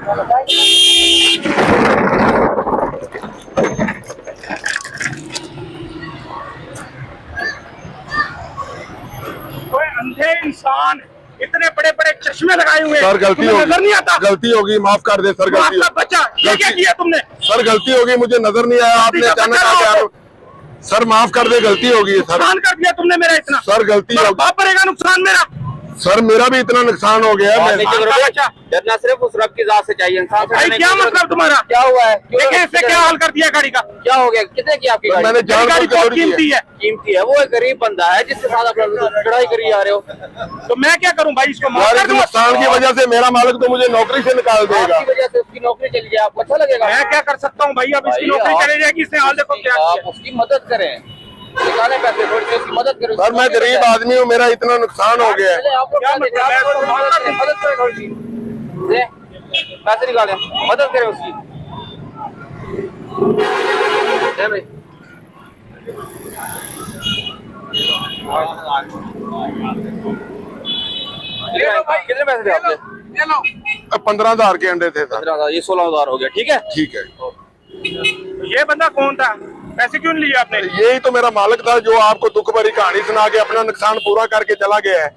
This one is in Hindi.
कोई अंधे इंसान इतने बड़े बड़े चश्मे लगाए हुए सर गलती होगी, नजर नहीं आता? गलती होगी, माफ कर दे सर। गलती आपका बच्चा ये क्या किया तुमने? सर गलती होगी, मुझे नजर नहीं आया, आपने अचानक आके सर माफ कर दे, गलती होगी सर। नुकसान कर दिया तुमने मेरा इतना। सर गलती होगी। बाप पड़ेगा नुकसान मेरा। सर मेरा भी इतना नुकसान हो गया है। डरना सिर्फ उस रब की जात से चाहिए, इंसान से। भाई क्या मतलब तुम्हारा? क्या हुआ है? देखिए इसने क्या हाल कर दिया गाड़ी का। क्या हो गया? कितने की आपकी गाड़ी? मैंने जान गाड़ी बहुत कीमती है। कीमती है, वो एक गरीब बंदा है जिसके साथ आप लड़ाई करी जा रहे हो। तो मैं क्या करूं भाई? इसको मार इस नुकसान की वजह से मेरा मालिक तो मुझे नौकरी से निकाल देगा। आपकी वजह से उसकी नौकरी चली जाए, आपको अच्छा लगेगा? मैं क्या कर सकता हूँ भाई? अब इसकी नौकरी चली जाएगी। इसने हाल देखो क्या आप किया। उसकी मदद करें, निकाले पैसे, थोड़ी सी उसकी मदद करें। सर मैं गरीब आदमी हूँ, मेरा इतना नुकसान हो गया है। आपको क्या मतलब? देखा? आप उसकी मदद करें, मदद करें थोड़ी सी। ले, पैसे निकालें, मदद करें उसकी। ले भाई। कितने पैसे थे आपने? 15,000 के अंडे थे सर। 15,000, ये 16,000 हो गया। ठीक है, ठीक है। ये बंदा कौन था? पैसे क्यों लिए आपने? यही तो मेरा मालिक था जो आपको दुख भरी कहानी सुना के अपना नुकसान पूरा करके चला गया है।